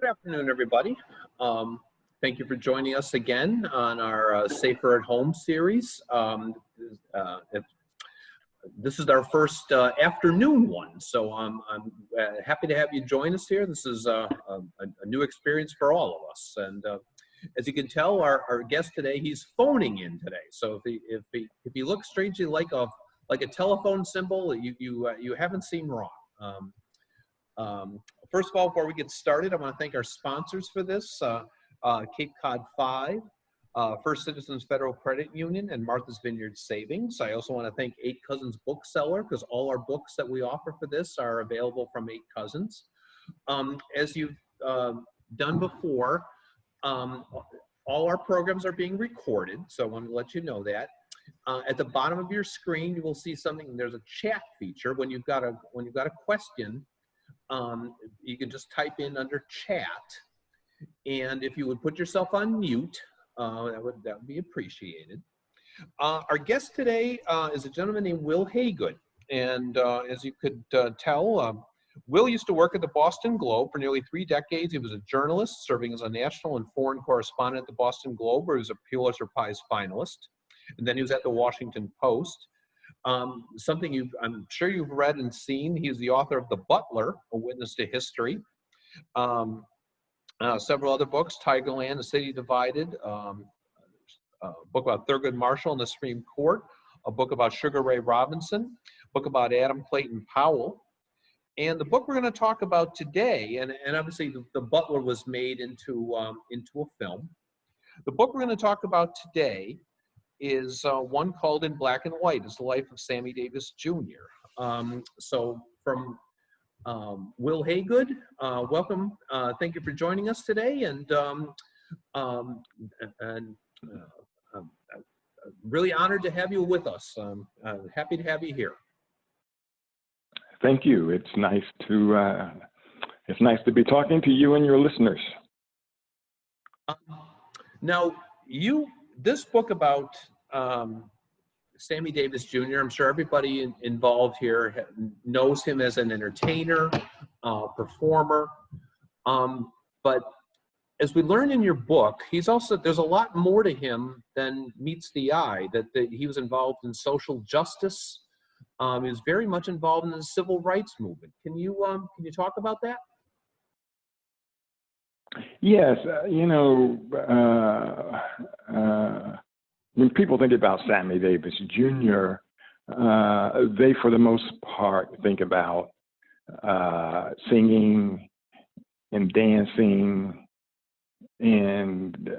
afternoon, everybody. Thank you for joining us again on our Safer at Home series. This is our first afternoon one, so I'm happy to have you join us here. This is a new experience for all of us, and as you can tell, our guest today, he's phoning in today. So if he looks strangely like a telephone symbol, you haven't seen wrong. First of all, before we get started, I want to thank our sponsors for this, Cape Cod 5, First Citizens Federal Credit Union, and Martha's Vineyard Savings. I also want to thank 8 Cousins Bookseller, because all our books that we offer for this are available from 8 Cousins. As you've done before, all our programs are being recorded, so I want to let you know that. At the bottom of your screen, you will see something. There's a chat feature. When you've got a question, you can just type in under chat, and if you would put yourself on mute, that would be appreciated. Our guest today is a gentleman named Wil Haygood, and as you could tell, Wil used to work at the Boston Globe for nearly 3 decades. He was a journalist, serving as a national and foreign correspondent at the Boston Globe, where he was a Pulitzer Prize finalist, and then he was at the Washington Post. Something I'm sure you've read and seen. He's the author of The Butler, A Witness to History. Several other books, Tigerland, The City Divided, a book about Thurgood Marshall and the Supreme Court, a book about Sugar Ray Robinson, a book about Adam Clayton Powell. And the book we're going to talk about today, and obviously the Butler was made into a film. The book we're going to talk about today is one called In Black and White. It's the life of Sammy Davis Jr. So from Wil Haygood, welcome. Thank you for joining us today, and really honored to have you with us. Happy to have you here. Thank you. It's nice to be talking to you and your listeners. Now, this book about Sammy Davis Jr., I'm sure everybody involved here knows him as an entertainer, performer, but as we learn in your book, there's a lot more to him than meets the eye, that he was involved in social justice. He was very much involved in the civil rights movement. Can you talk about that? Yes, when people think about Sammy Davis Jr., they, for the most part, think about singing and dancing and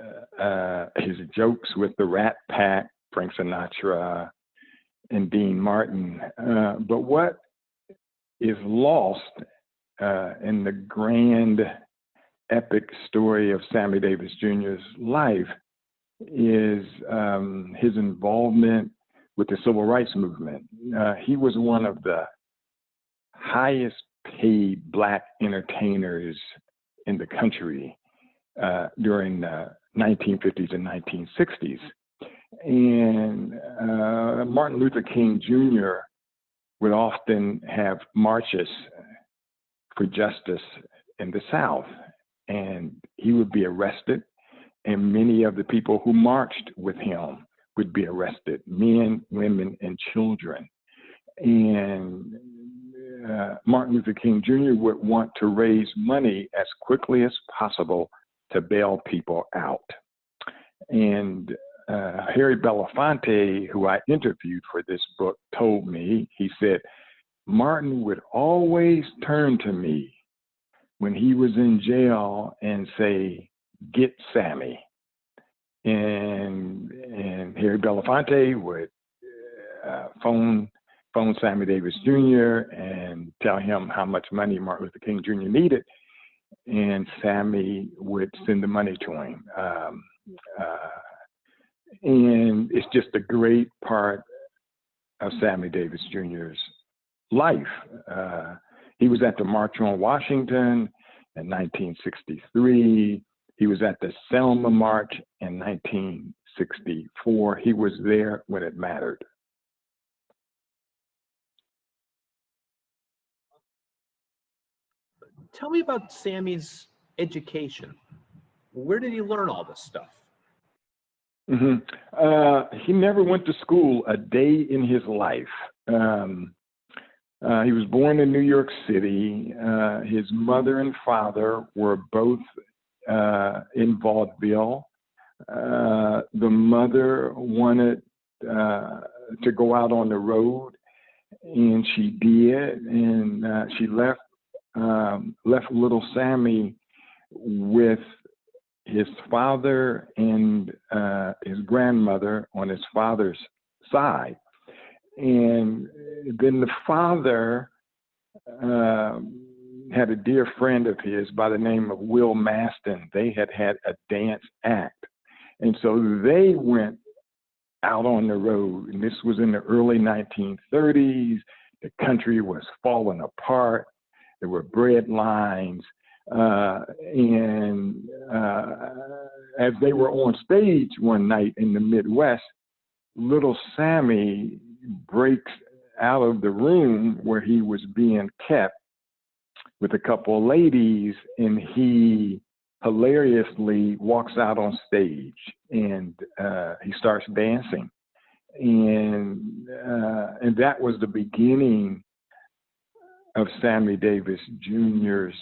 his jokes with the Rat Pack, Frank Sinatra, and Dean Martin. But what is lost in the grand epic story of Sammy Davis Jr.'s life is his involvement with the civil rights movement. He was one of the highest paid Black entertainers in the country during the 1950s and 1960s. And Martin Luther King Jr. would often have marches for justice in the South, and he would be arrested, and many of the people who marched with him would be arrested, men, women, and children. And Martin Luther King Jr. would want to raise money as quickly as possible to bail people out. And Harry Belafonte, who I interviewed for this book, told me, he said, Martin would always turn to me when he was in jail and say, "Get Sammy." And Harry Belafonte would phone Sammy Davis Jr. and tell him how much money Martin Luther King Jr. needed, and Sammy would send the money to him. And it's just a great part of Sammy Davis Jr.'s life. He was at the March on Washington in 1963. He was at the Selma March in 1964. He was there when it mattered. Tell me about Sammy's education. Where did he learn all this stuff? He never went to school a day in his life. He was born in New York City. His mother and father were both in Vaudeville. The mother wanted to go out on the road, and she did, and she left little Sammy with his father and his grandmother on his father's side. And then the father had a dear friend of his by the name of Wil Maston. They had a dance act. And so they went out on the road. And this was in the early 1930s. The country was falling apart. There were bread lines. And as they were on stage one night in the Midwest, little Sammy breaks out of the room where he was being kept with a couple of ladies, and he hilariously walks out on stage, and he starts dancing, and that was the beginning of Sammy Davis Jr.'s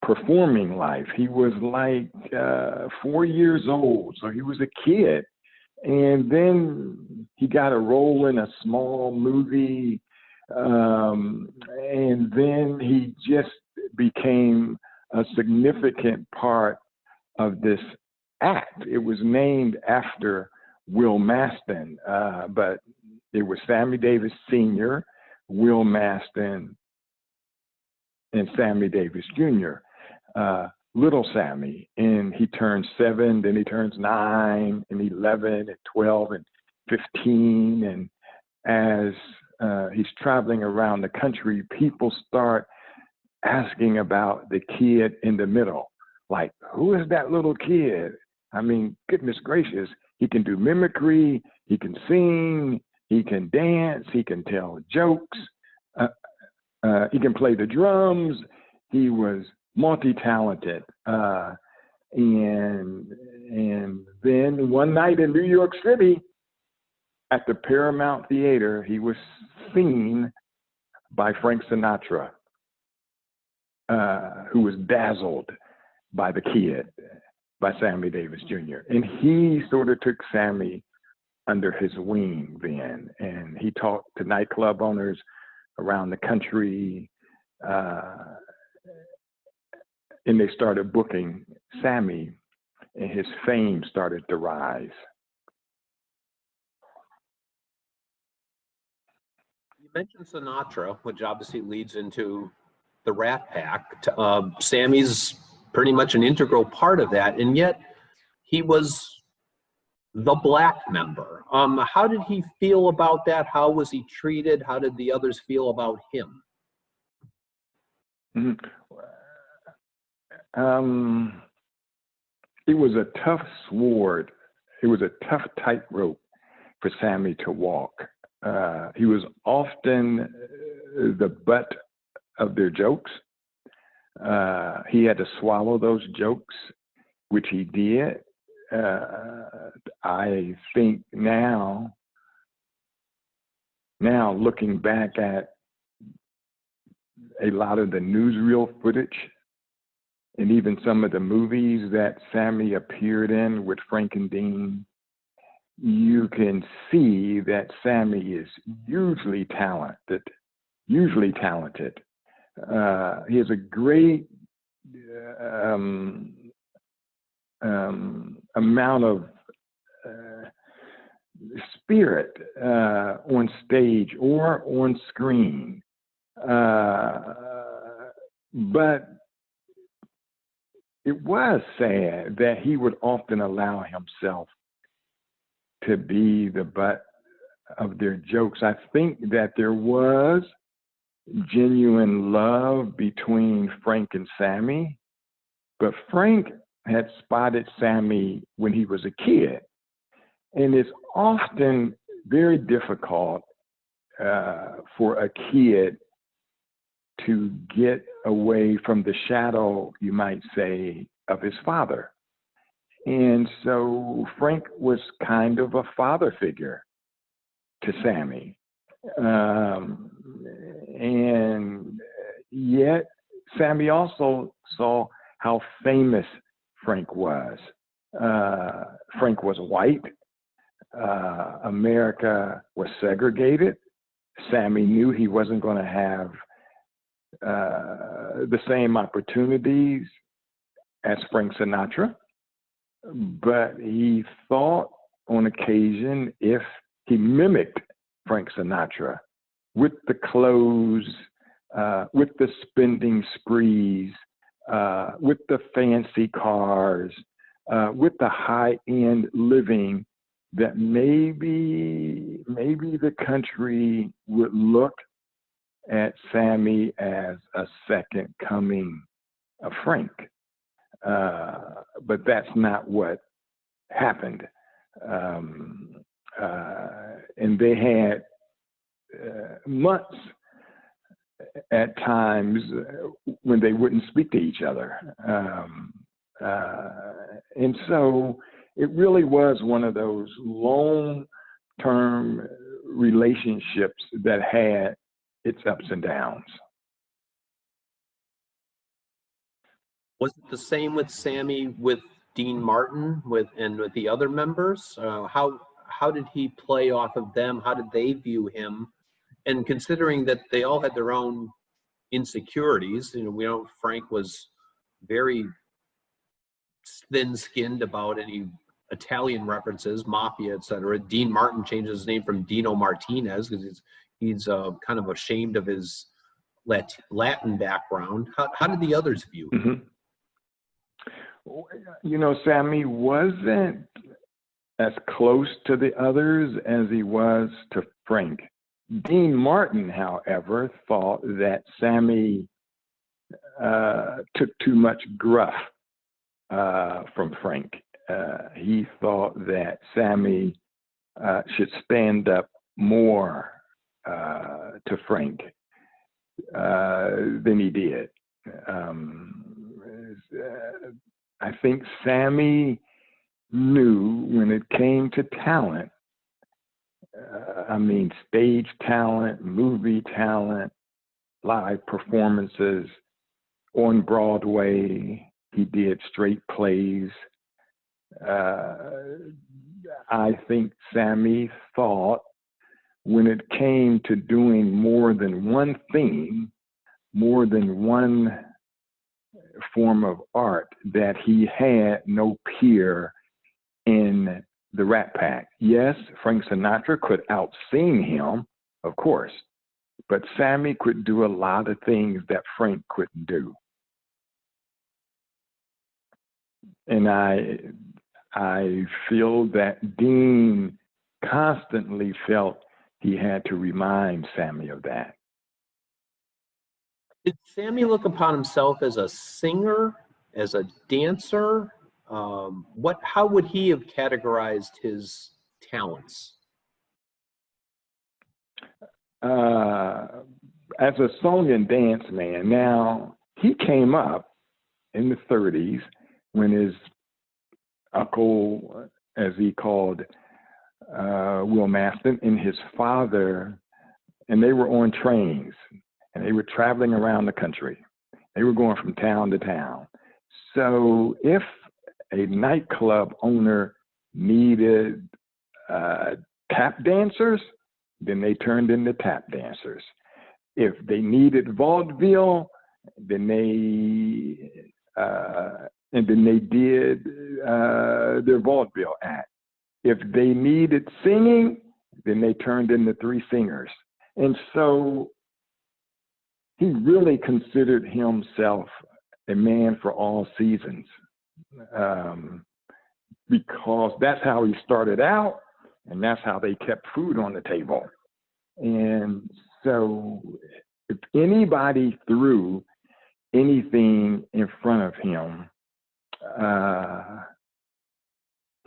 performing life. He was like 4 years old, so he was a kid. And then he got a role in a small movie, and then he just became a significant part of this act. It was named after Wil Maston, but it was Sammy Davis Sr., Wil Maston, and Sammy Davis Jr. Little Sammy, and he turns 7, then he turns 9, and 11, and 12, and 15, and as he's traveling around the country, people start asking about the kid in the middle, like, who is that little kid? I mean, goodness gracious, he can do mimicry, he can sing, he can dance, he can tell jokes, he can play the drums. He was multi-talented, and then one night in New York City at the Paramount Theater, he was seen by Frank Sinatra, who was dazzled by the kid, by Sammy Davis Jr. And he sort of took Sammy under his wing then, and he talked to nightclub owners around the country, and they started booking Sammy, and his fame started to rise. You mentioned Sinatra, which obviously leads into the Rat Pack. Sammy's pretty much an integral part of that, and yet he was the black member. How did he feel about that? How was he treated? How did the others feel about him? It was a tough sword. It was a tough tightrope for Sammy to walk. He was often the butt of their jokes. He had to swallow those jokes, which he did. I think now looking back at a lot of the newsreel footage and even some of the movies that Sammy appeared in with Frank and Dean, you can see that Sammy is hugely talented. He has a great amount of spirit on stage or on screen. But it was sad that he would often allow himself to be the butt of their jokes. I think that there was genuine love between Frank and Sammy, but Frank had spotted Sammy when he was a kid. And it's often very difficult for a kid to get away from the shadow, you might say, of his father. And so Frank was kind of a father figure to Sammy. And yet Sammy also saw how famous Frank was. Frank was white. America was segregated. Sammy knew he wasn't going to have the same opportunities as Frank Sinatra, but he thought on occasion if he mimicked Frank Sinatra with the clothes, with the spending sprees, with the fancy cars, with the high-end living, that maybe the country would look at Sammy as a second coming of Frank. But that's not what happened. And they had months at times when they wouldn't speak to each other. And so it really was one of those long-term relationships that had its ups and downs. Was it the same with Sammy, with Dean Martin, with the other members? How did he play off of them? How did they view him? And considering that they all had their own insecurities, you know, we know Frank was very thin-skinned about any Italian references, mafia, etc. Dean Martin changed his name from Dino Martinez because he's kind of ashamed of his Latin background. How did the others view him? Mm-hmm. You know, Sammy wasn't as close to the others as he was to Frank. Dean Martin, however, thought that Sammy took too much gruff from Frank. He thought that Sammy should stand up more to Frank than he did. I think Sammy knew when it came to talent, stage talent, movie talent, live performances on Broadway. He did straight plays. I think Sammy thought when it came to doing more than one thing, more than one form of art, that he had no peer in the Rat Pack. Yes, Frank Sinatra could out-sing him, of course, but Sammy could do a lot of things that Frank couldn't do. And I feel that Dean constantly felt he had to remind Sammy of that. Did Sammy look upon himself as a singer, as a dancer? How would he have categorized his talents? As a song and dance man. Now, he came up in the 30s when his uncle, as he called Will Maston, and his father, and they were on trains, and they were traveling around the country. They were going from town to town. So if a nightclub owner needed tap dancers, then they turned into tap dancers. If they needed vaudeville, then they did their vaudeville act. If they needed singing, then they turned into three singers. And so he really considered himself a man for all seasons, because that's how he started out, and that's how they kept food on the table. And so if anybody threw anything in front of him,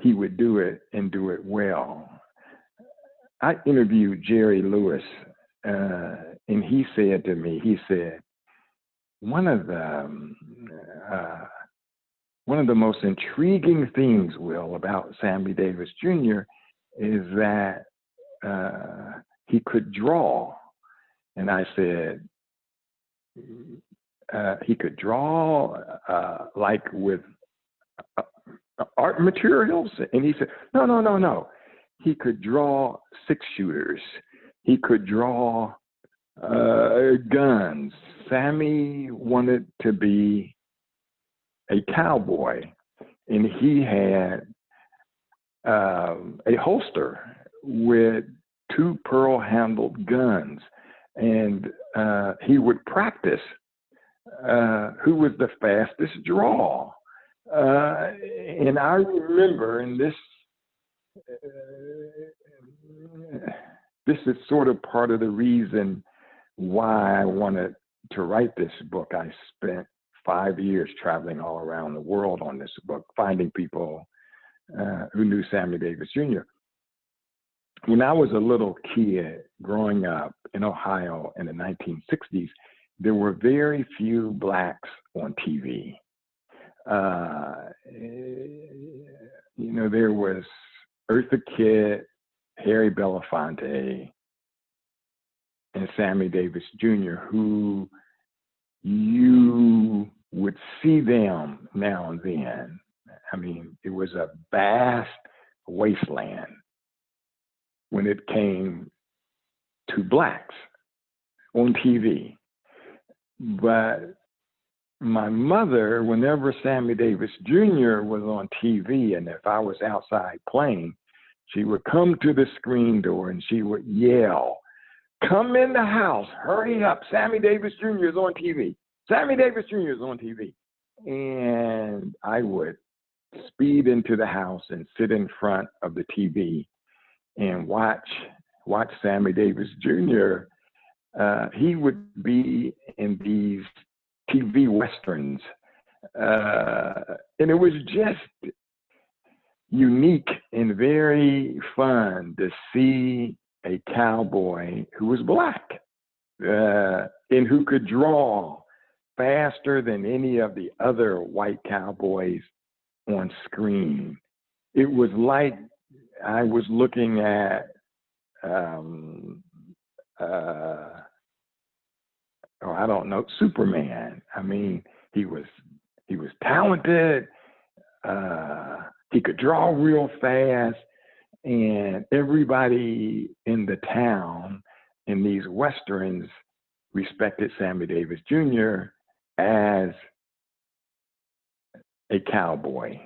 he would do it and do it well. I interviewed Jerry Lewis, and he said to me, one of the most intriguing things, Will, about Sammy Davis Jr. is that he could draw. And I said, he could draw like with art materials? And he said, no. He could draw 6-shooters. He could draw guns. Sammy wanted to be a cowboy, and he had a holster with 2 pearl-handled guns, and he would practice who was the fastest draw. And I remember, and this is sort of part of the reason why I wanted to write this book. I spent 5 years traveling all around the world on this book, finding people who knew Sammy Davis Jr. When I was a little kid growing up in Ohio in the 1960s, there were very few blacks on TV. There was Eartha Kitt, Harry Belafonte, and Sammy Davis Jr., who you would see them now and then. I mean, it was a vast wasteland when it came to blacks on TV. But my mother, whenever Sammy Davis Jr. was on TV, and if I was outside playing, she would come to the screen door and she would yell, "Come in the house, hurry up, Sammy Davis Jr. is on TV. Sammy Davis Jr. is on TV." And I would speed into the house and sit in front of the TV and watch Sammy Davis Jr. He would be in these TV westerns, and it was just unique and very fun to see a cowboy who was black and who could draw faster than any of the other white cowboys on screen. It was like I was looking at I don't know, Superman. I mean, he was talented. He could draw real fast, and everybody in the town in these westerns respected Sammy Davis Jr. as a cowboy.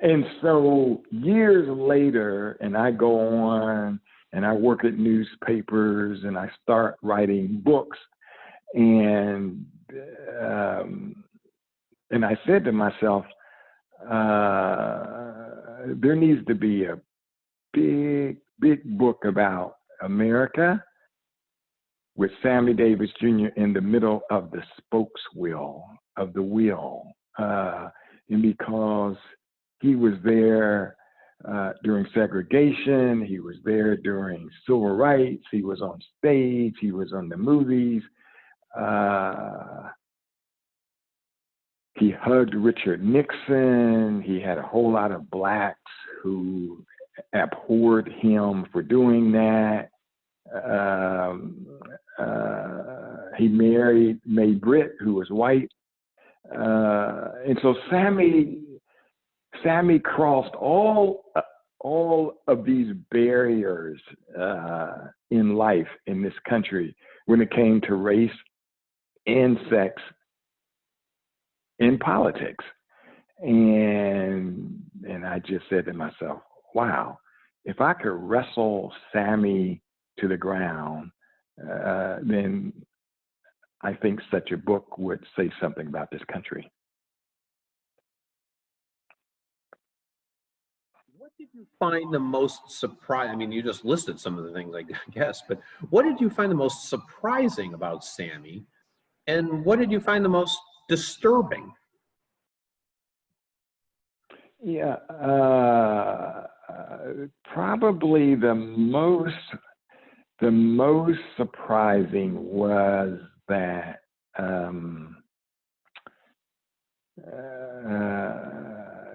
And so years later, and I go on and I work at newspapers and I start writing books, and I said to myself, there needs to be a big book about America with Sammy Davis Jr. in the middle of the spokeswheel of the wheel, and because he was there during segregation, he was there during civil rights, he was on stage, he was on the movies. He hugged Richard Nixon. He had a whole lot of blacks who abhorred him for doing that. He married Mae Britt, who was white. And so Sammy crossed all of these barriers in life in this country when it came to race and sex in politics. And I just said to myself, wow, if I could wrestle Sammy to the ground, then I think such a book would say something about this country. What did you find the most surprising? I mean, you just listed some of the things, I guess, but what did you find the most surprising about Sammy? And what did you find the most disturbing? Yeah, probably the most surprising was that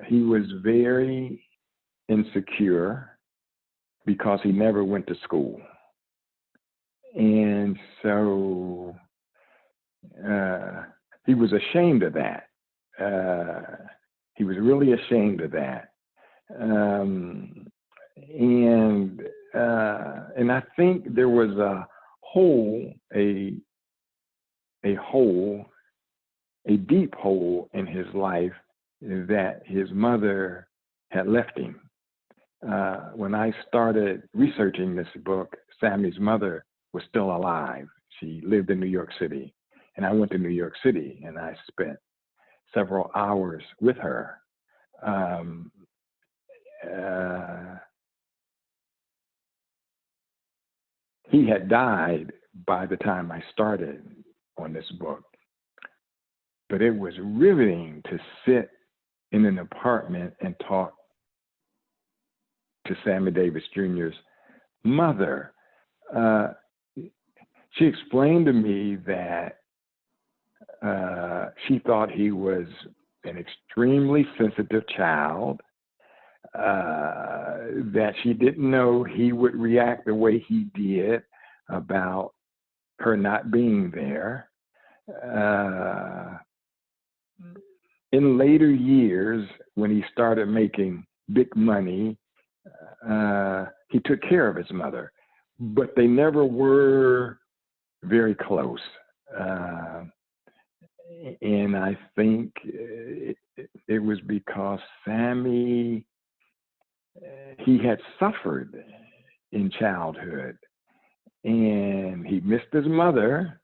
he was very insecure because he never went to school. And so he was ashamed of that. He was really ashamed of that. And I think there was a deep hole in his life that his mother had left him. When I started researching this book, Sammy's mother was still alive. She lived in New York City, and I went to New York City, and I spent several hours with her. He had died by the time I started on this book, but it was riveting to sit in an apartment and talk to Sammy Davis Jr.'s mother. She explained to me that she thought he was an extremely sensitive child, that she didn't know he would react the way he did about her not being there. In later years, when he started making big money, he took care of his mother, but they never were very close. And I think it was because Sammy, he had suffered in childhood, and he missed his mother,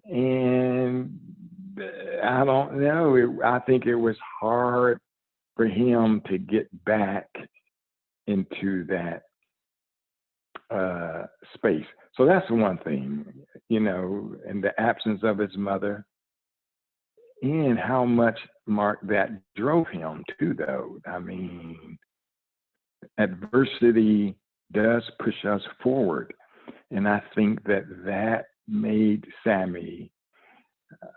and I don't know, I think it was hard for him to get back into that space. So that's one thing, you know, in the absence of his mother, and how much, Mark, that drove him too, though. I mean, adversity does push us forward. And I think that made Sammy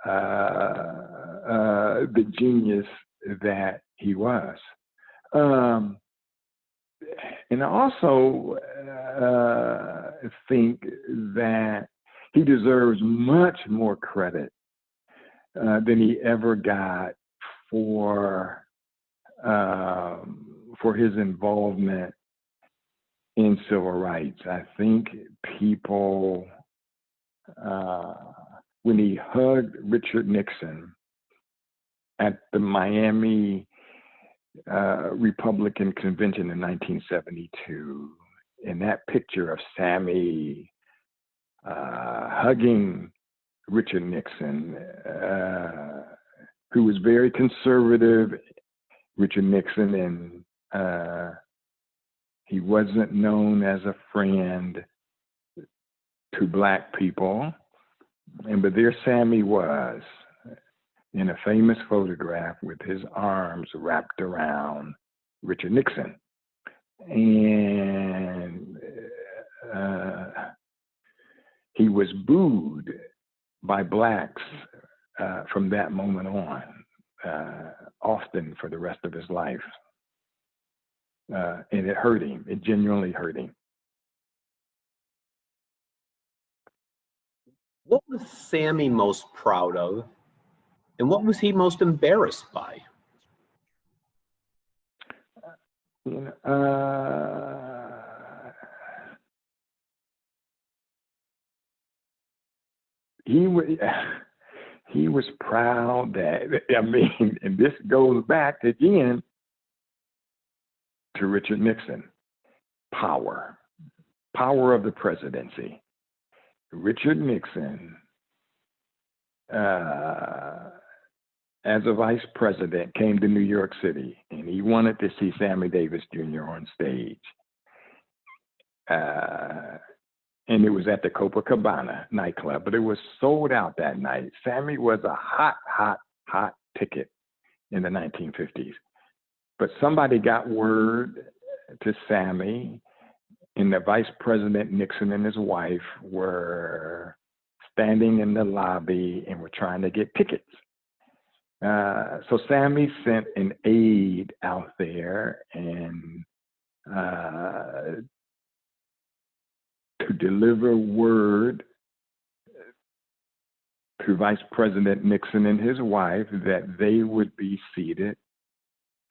the genius that he was. And I also think that he deserves much more credit than he ever got for his involvement in civil rights. I think people, when he hugged Richard Nixon at the Miami Republican Convention in 1972, and that picture of Sammy hugging Richard Nixon, who was very conservative, Richard Nixon, and he wasn't known as a friend to Black people, but there Sammy was in a famous photograph with his arms wrapped around Richard Nixon. And he was booed by Blacks from that moment on, often for the rest of his life. And it hurt him. It genuinely hurt him. What was Sammy most proud of, and what was he most embarrassed by? You know, he was proud that, I mean, and this goes back again to Richard Nixon, power of the presidency. Richard Nixon, as a vice president, came to New York City, and he wanted to see Sammy Davis Jr. on stage. And it was at the Copacabana nightclub, but it was sold out that night. Sammy was a hot ticket in the 1950s. But somebody got word to Sammy, and the Vice President Nixon and his wife were standing in the lobby and were trying to get tickets. So Sammy sent an aide out there and to deliver word to Vice President Nixon and his wife that they would be seated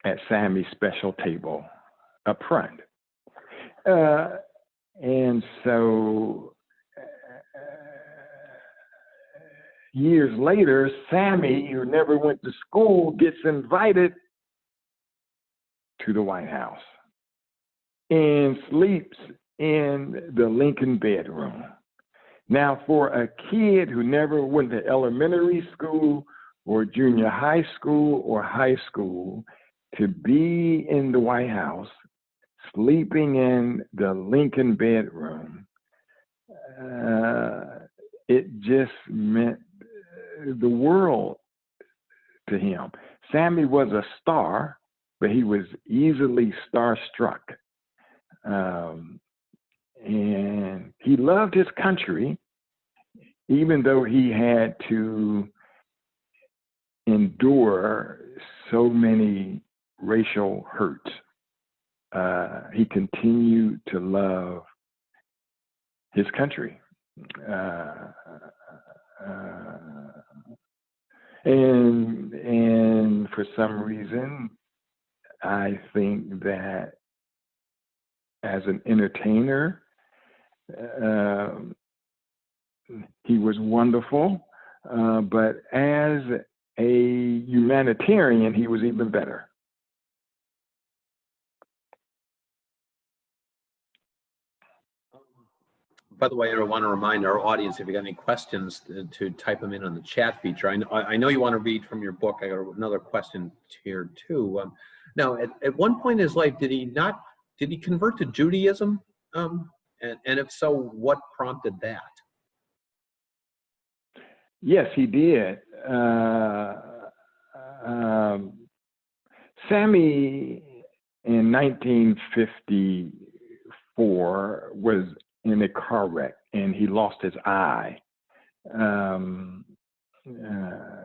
at Sammy's special table up front. And so years later, Sammy, who never went to school, gets invited to the White House and sleeps in the Lincoln bedroom. Now, for a kid who never went to elementary school or junior high school or high school, to be in the White House, sleeping in the Lincoln bedroom, it just meant the world to him. Sammy was a star, but he was easily starstruck. And he loved his country, even though he had to endure so many racial hurts. He continued to love his country. And for some reason, I think that as an entertainer, he was wonderful, but as a humanitarian, he was even better. By the way, I want to remind our audience, if you got any questions, to type them in on the chat feature. I know you want to read from your book. I got another question here too. Now, at one point in his life, did he convert to Judaism? And if so, what prompted that? Yes, he did. Sammy in 1954 was in a car wreck and he lost his eye.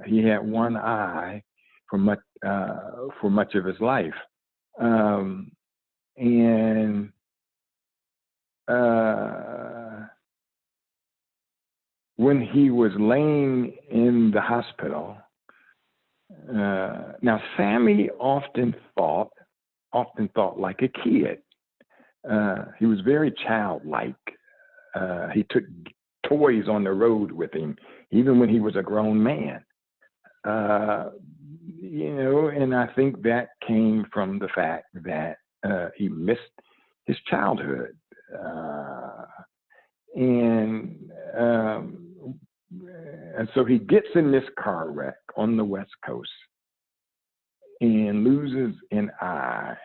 He had one eye for much of his life. And when he was laying in the hospital, now Sammy often thought like a kid. He was very childlike. He took toys on the road with him, even when he was a grown man. And I think that came from the fact that he missed his childhood. And so he gets in this car wreck on the West Coast and loses an eye.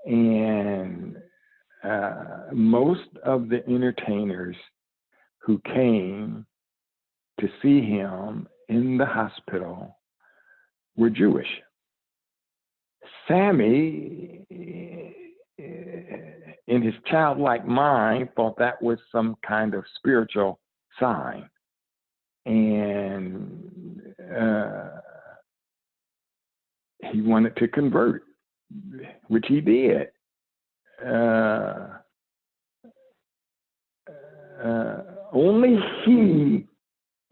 And most of the entertainers who came to see him in the hospital were Jewish. Sammy, in his childlike mind, thought that was some kind of spiritual sign. And he wanted to convert, which he did. Only he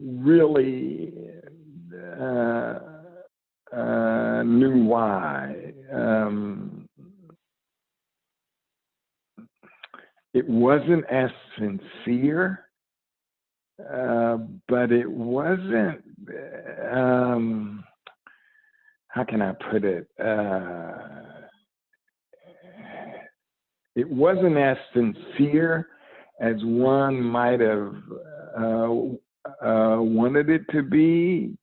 really knew why. It wasn't as sincere, but it wasn't, how can I put it? It wasn't as sincere as one might have wanted it to be,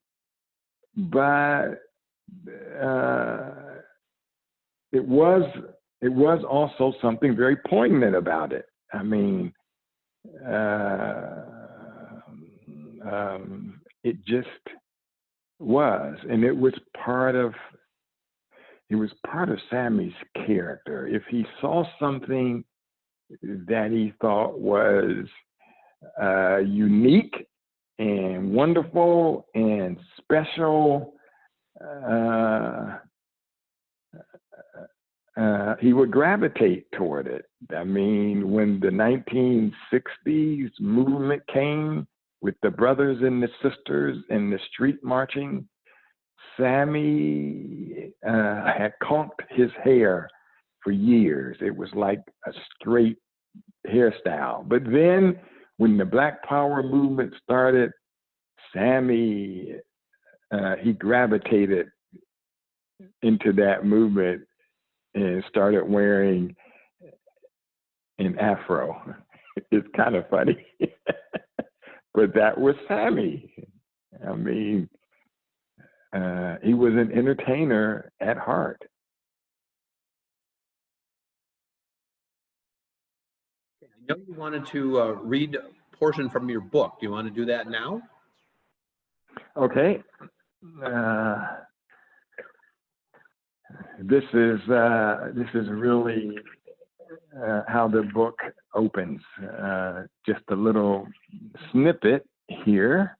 but it was also something very poignant about it. I mean, it just was, and it was part of Sammy's character. If he saw something that he thought was unique and wonderful and special. He would gravitate toward it. I mean, when the 1960s movement came with the brothers and the sisters and the street marching, Sammy had combed his hair for years. It was like a straight hairstyle. But then when the Black Power movement started, Sammy, he gravitated into that movement and started wearing an afro. It's kind of funny, but that was Sammy. I mean, he was an entertainer at heart. I know you wanted to read a portion from your book. Do you want to do that now? Okay. This is really how the book opens. Just a little snippet here.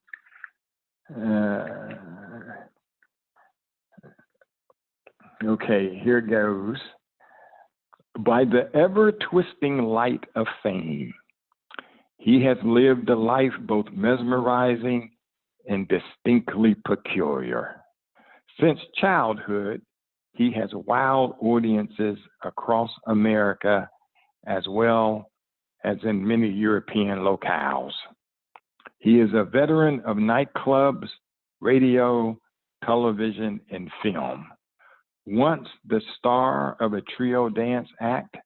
Okay, here goes. By the ever-twisting light of fame, he has lived a life both mesmerizing and distinctly peculiar. Since childhood, he has wowed audiences across America as well as in many European locales. He is a veteran of nightclubs, radio, television, and film. Once the star of a trio dance act,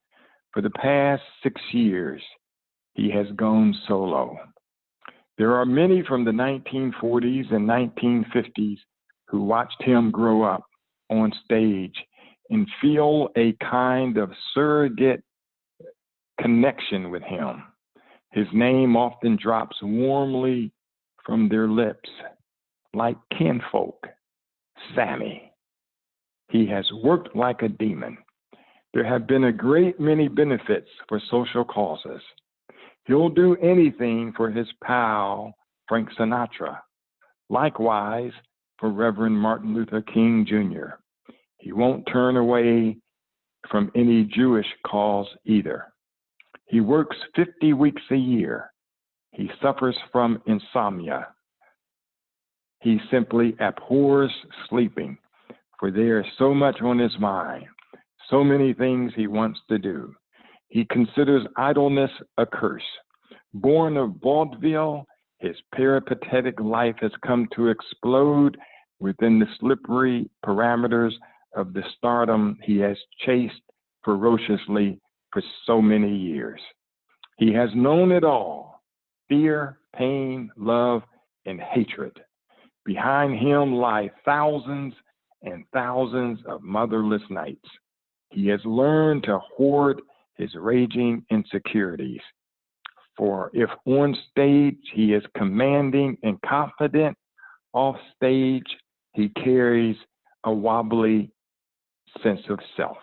for the past 6 years, he has gone solo. There are many from the 1940s and 1950s who watched him grow up on stage and feel a kind of surrogate connection with him. His name often drops warmly from their lips, like kinfolk, Sammy. He has worked like a demon. There have been a great many benefits for social causes. He'll do anything for his pal, Frank Sinatra. Likewise, for Reverend Martin Luther King Jr. He won't turn away from any Jewish cause either. He works 50 weeks a year. He suffers from insomnia. He simply abhors sleeping, for there is so much on his mind, so many things he wants to do. He considers idleness a curse. Born of Vaudeville, his peripatetic life has come to explode within the slippery parameters of the stardom he has chased ferociously for so many years. He has known it all: fear, pain, love, and hatred. Behind him lie thousands and thousands of motherless nights. He has learned to hoard his raging insecurities. For if on stage he is commanding and confident, off stage he carries a wobbly sense of self.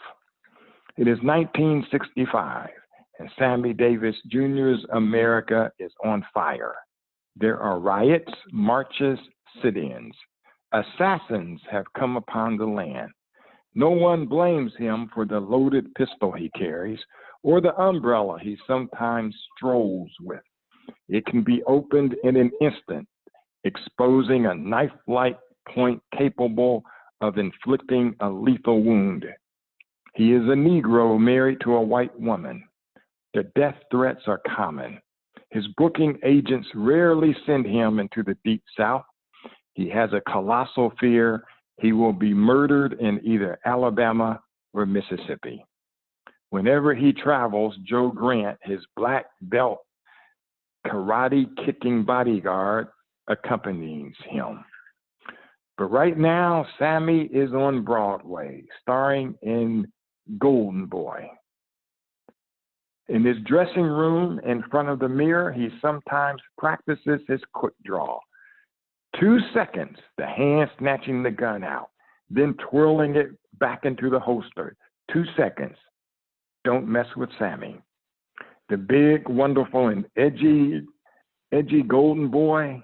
It is 1965, and Sammy Davis Jr.'s America is on fire. There are riots, marches, sit-ins. Assassins have come upon the land. No one blames him for the loaded pistol he carries or the umbrella he sometimes strolls with. It can be opened in an instant, exposing a knife-like point capable of inflicting a lethal wound. He is a Negro married to a white woman. The death threats are common. His booking agents rarely send him into the Deep South. He has a colossal fear he will be murdered in either Alabama or Mississippi. Whenever he travels, Joe Grant, his black belt karate-kicking bodyguard, accompanies him. But right now, Sammy is on Broadway, starring in Golden Boy. In his dressing room in front of the mirror, he sometimes practices his quick draw. 2 seconds, the hand snatching the gun out, then twirling it back into the holster. 2 seconds. Don't mess with Sammy. The big, wonderful, and edgy Golden Boy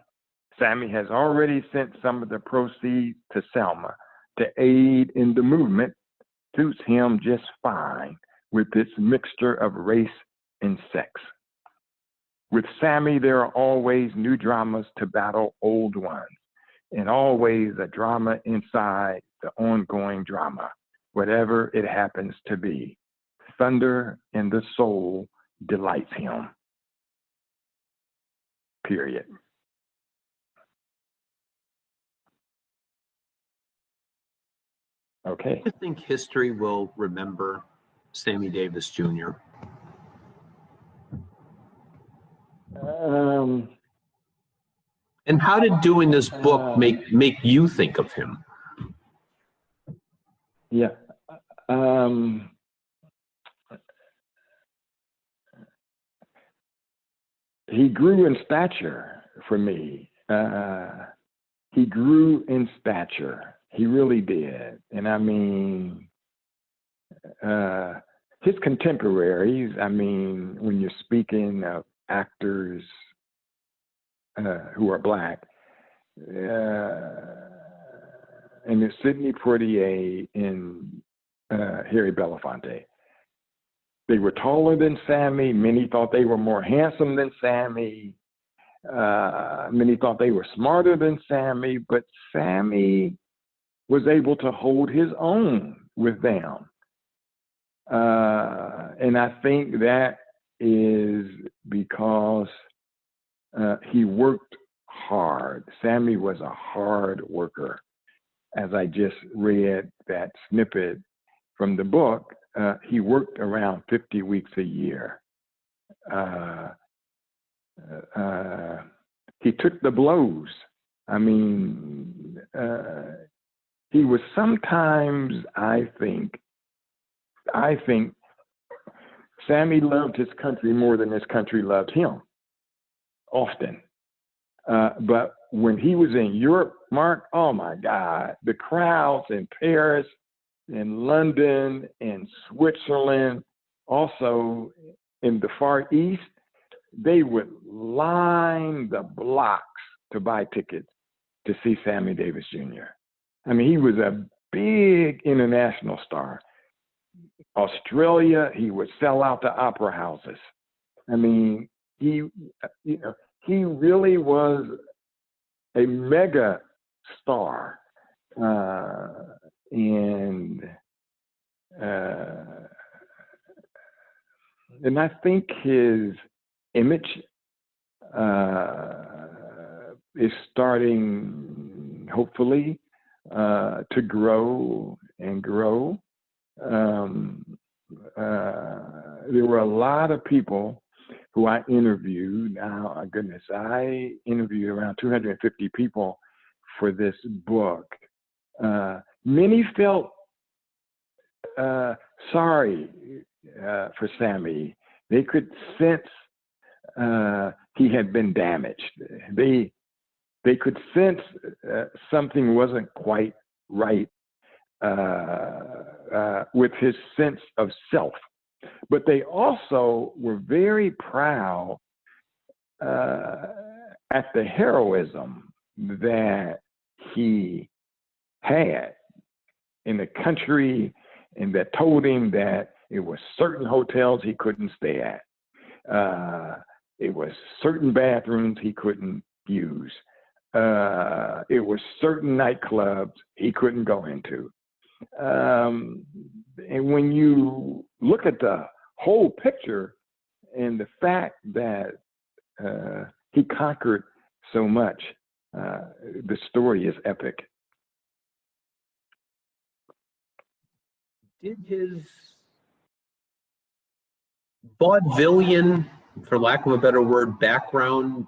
Sammy has already sent some of the proceeds to Selma to aid in the movement. Suits him just fine with its mixture of race and sex. With Sammy, there are always new dramas to battle old ones, and always a drama inside the ongoing drama, whatever it happens to be. Thunder in the soul delights him. Period. Okay. Do you think history will remember Sammy Davis Jr.? And how did doing this book make you think of him? Yeah. He grew in stature for me. He grew in stature. He really did. And I mean, his contemporaries, I mean, when you're speaking of actors who are Black, and it's Sidney Poitier and Harry Belafonte. They were taller than Sammy. Many thought they were more handsome than Sammy. Many thought they were smarter than Sammy, but Sammy was able to hold his own with them. And I think that is because he worked hard. Sammy was a hard worker. As I just read that snippet from the book, he worked around 50 weeks a year. He took the blows. I mean, he was sometimes, I think Sammy loved his country more than his country loved him, often. But when he was in Europe, Mark, oh my God, the crowds in Paris, in London, in Switzerland, also in the Far East, they would line the blocks to buy tickets to see Sammy Davis Jr. I mean, he was a big international star. Australia, he would sell out the opera houses. I mean, he really was a mega star. And I think his image is starting, hopefully, to grow and grow. There were a lot of people who I interviewed. Now, my goodness, I interviewed around 250 people for this book. Many felt sorry for Sammy. They could sense he had been damaged. They could sense something wasn't quite right with his sense of self. But they also were very proud at the heroism that he had in the country, and that told him that it was certain hotels he couldn't stay at. It was certain bathrooms he couldn't use. It was certain nightclubs he couldn't go into. And when you look at the whole picture and the fact that he conquered so much, the story is epic. Did his vaudevillian, for lack of a better word, background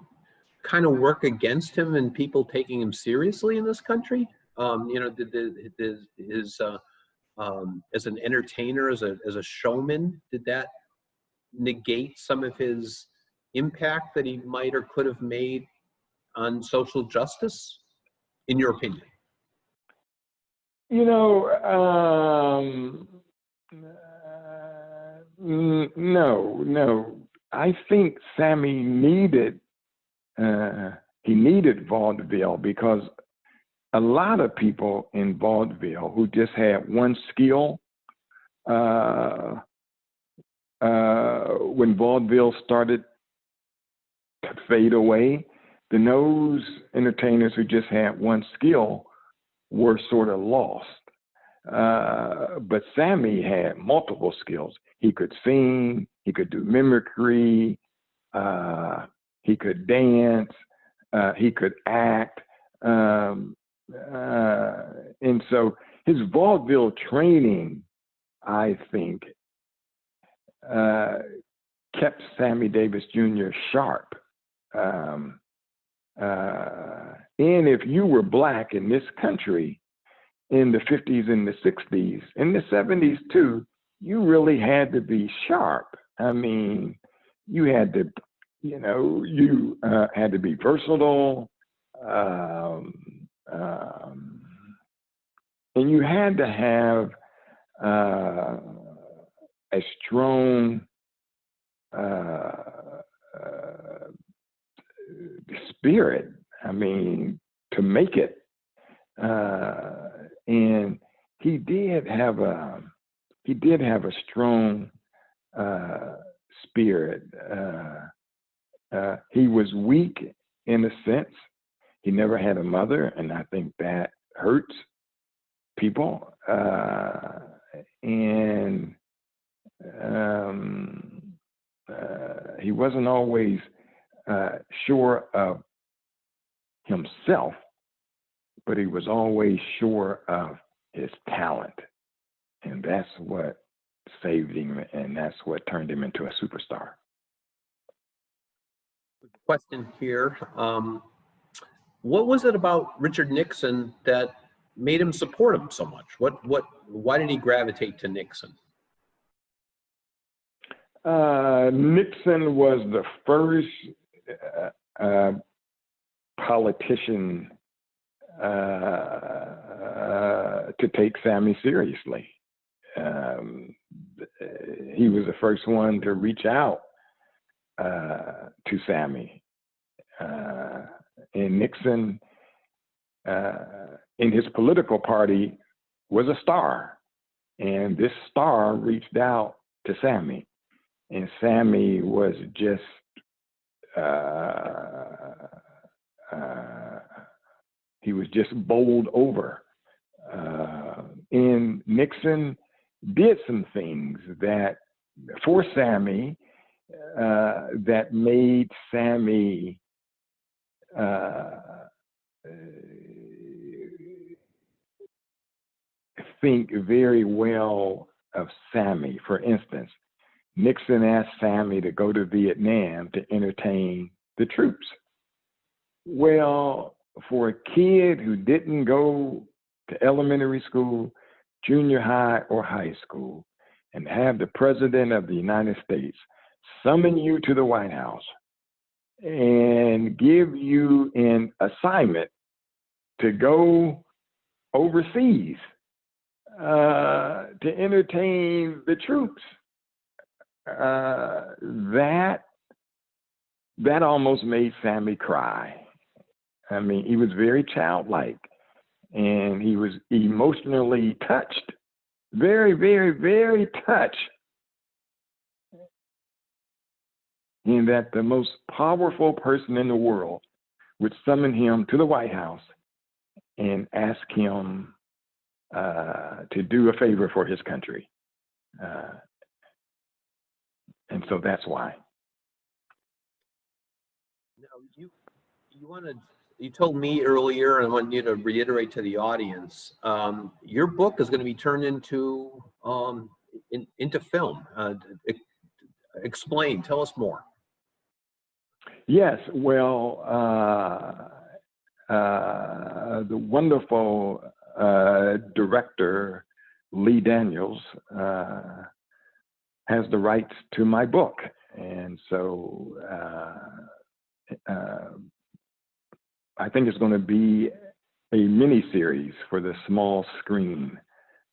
kind of work against him and people taking him seriously in this country? Did his as an entertainer, as a showman, did that negate some of his impact that he might or could have made on social justice, in your opinion? No. I think Sammy needed he needed vaudeville because a lot of people in vaudeville who just had one skill, when vaudeville started to fade away, then those entertainers who just had one skill were sort of lost. But Sammy had multiple skills. He could sing, he could do mimicry, he could dance, he could act. And so his vaudeville training, I think, kept Sammy Davis Jr. sharp. And if you were Black in this country in the 50s and the 60s, in the 70s too, you really had to be sharp. I mean, you had to, you had to be versatile, and you had to have a strong spirit, I mean, to make it. And he did have a strong spirit. He was weak in a sense. He never had a mother, and I think that hurts people. And he wasn't always sure of himself, but he was always sure of his talent. And that's what saved him, and that's what turned him into a superstar. Question here. What was it about Richard Nixon that made him support him so much? Why did he gravitate to Nixon? Nixon was the first politician to take Sammy seriously. He was the first one to reach out to Sammy. And Nixon, in his political party, was a star. And this star reached out to Sammy. And Sammy was just, he was just bowled over. And Nixon did some things that, for Sammy, that made Sammy think very well of Sammy. For instance, Nixon asked Sammy to go to Vietnam to entertain the troops. Well, for a kid who didn't go to elementary school, junior high, or high school, and have the President of the United States summon you to the White House and give you an assignment to go overseas to entertain the troops, that almost made Sammy cry. I mean, he was very childlike, and he was emotionally touched, very, very, very touched. And that the most powerful person in the world would summon him to the White House and ask him to do a favor for his country. And so that's why. Now, you told me earlier, and I want you to reiterate to the audience, your book is going to be turned into film. Explain, tell us more. Yes, well, the wonderful director, Lee Daniels, has the rights to my book. And so I think it's going to be a mini-series for the small screen.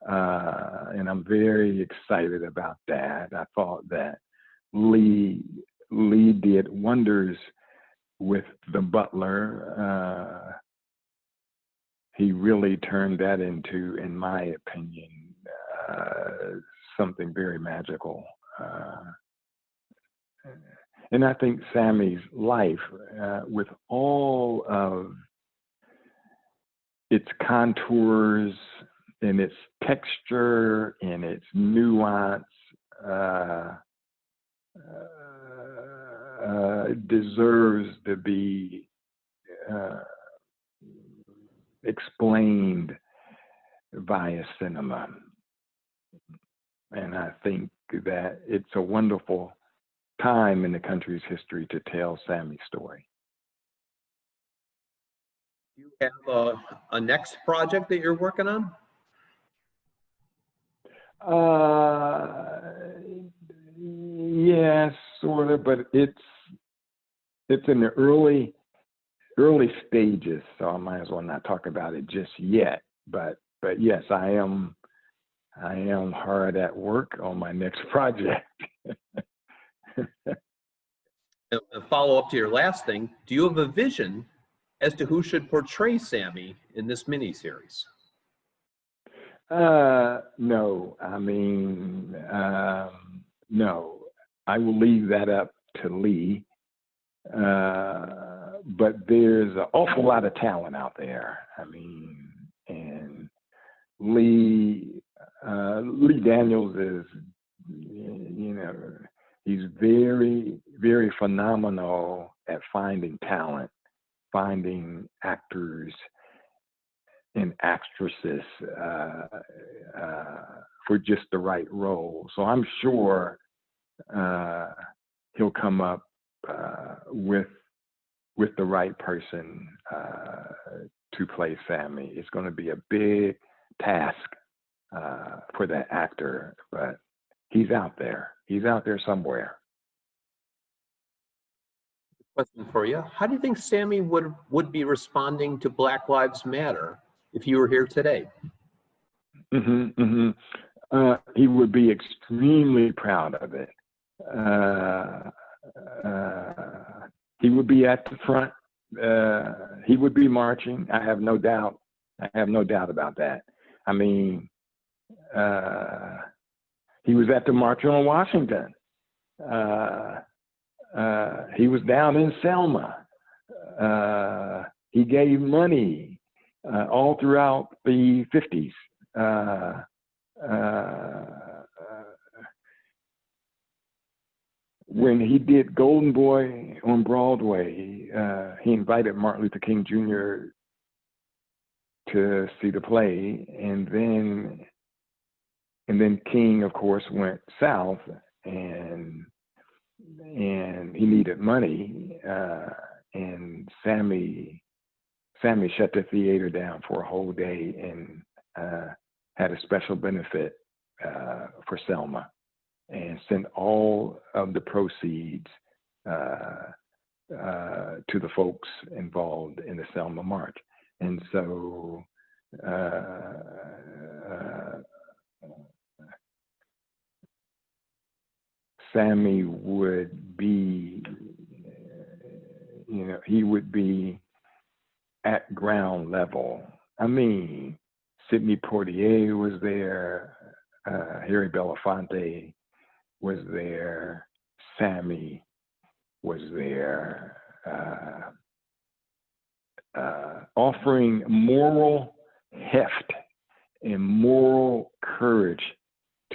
And I'm very excited about that. I thought that Lee did wonders with the butler, he really turned that into, in my opinion, something very magical. And I think Sammy's life, with all of its contours and its texture and its nuance, deserves to be explained via cinema. And I think that it's a wonderful time in the country's history to tell Sammy's story. You have a next project that you're working on? Yes, sort of, but it's in the early stages, so I might as well not talk about it just yet. But yes, I am hard at work on my next project. A follow-up to your last thing, do you have a vision as to who should portray Sammy in this miniseries? No, I mean, no. I will leave that up to Lee. But there's an awful lot of talent out there. I mean, and Lee Daniels is, he's very, very phenomenal at finding talent, finding actors and actresses for just the right role. So I'm sure he'll come up with the right person to play Sammy. It's going to be a big task for that actor, but he's out there. He's out there somewhere. Question for you. How do you think Sammy would be responding to Black Lives Matter if you were here today? He would be extremely proud of it. He would be at the front. He would be marching. I have no doubt. About that. I mean, he was at the March on Washington. He was down in Selma. He gave money all throughout the 50s. When he did Golden Boy on Broadway, he invited Martin Luther King Jr. to see the play, and then King, of course, went south, and he needed money, and Sammy shut the theater down for a whole day and had a special benefit for Selma, and sent all of the proceeds to the folks involved in the Selma March. And so Sammy would be, he would be at ground level. I mean, Sidney Poitier was there, Harry Belafonte was there, Sammy was there, offering moral heft and moral courage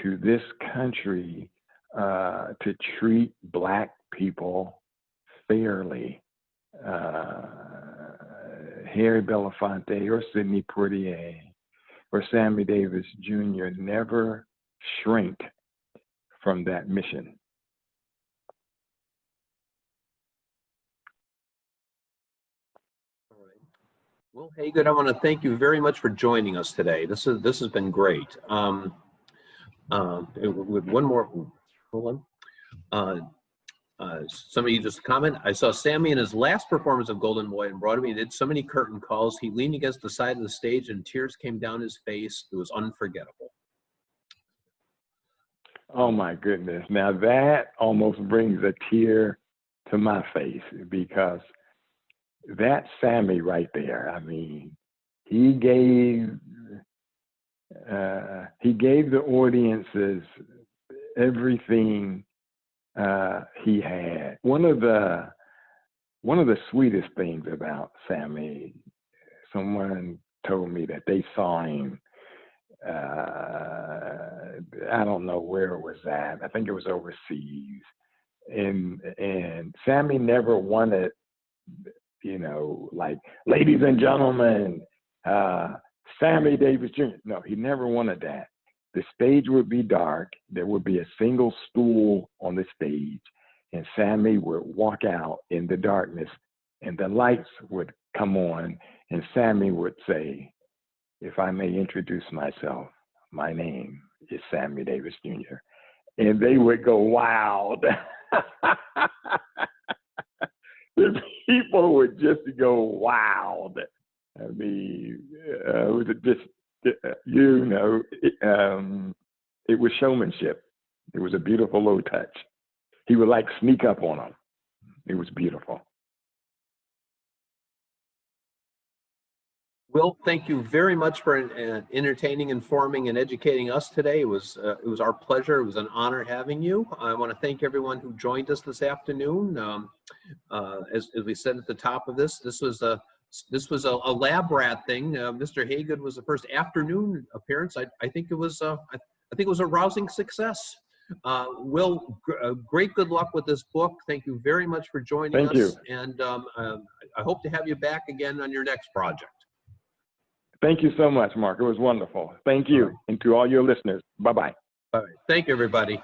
to this country to treat Black people fairly. Harry Belafonte or Sidney Poitier or Sammy Davis Jr. never shrank from that mission. All right. Wil Haygood, I want to thank you very much for joining us today. This has been great. With one more, hold on. Somebody just comment. I saw Sammy in his last performance of Golden Boy on Broadway. He did so many curtain calls. He leaned against the side of the stage and tears came down his face. It was unforgettable. Oh my goodness. Now that almost brings a tear to my face, because that's Sammy right there. I mean, he gave the audiences everything he had. One of the sweetest things about Sammy, someone told me that they saw him. I don't know where it was at. I think it was overseas. And Sammy never wanted, you know, like, ladies and gentlemen, Sammy Davis Jr. No, he never wanted that. The stage would be dark. There would be a single stool on the stage, and Sammy would walk out in the darkness, and the lights would come on, and Sammy would say, "If I may introduce myself, my name is Sammy Davis Jr." And they would go wild. The people would just go wild. I mean, it was just, you know, it was showmanship. It was a beautiful low touch. He would like sneak up on them. It was beautiful. Wil, thank you very much for entertaining, informing, and educating us today. It was our pleasure. It was an honor having you. I want to thank everyone who joined us this afternoon. As we said at the top of this was a lab rat thing. Mr. Haygood was the first afternoon appearance. I think it was a rousing success. Wil, great good luck with this book. Thank you very much for joining us. You. And I hope to have you back again on your next project. Thank you so much, Mark. It was wonderful. Thank you. Right. And to all your listeners, bye-bye. All right. Thank you, everybody.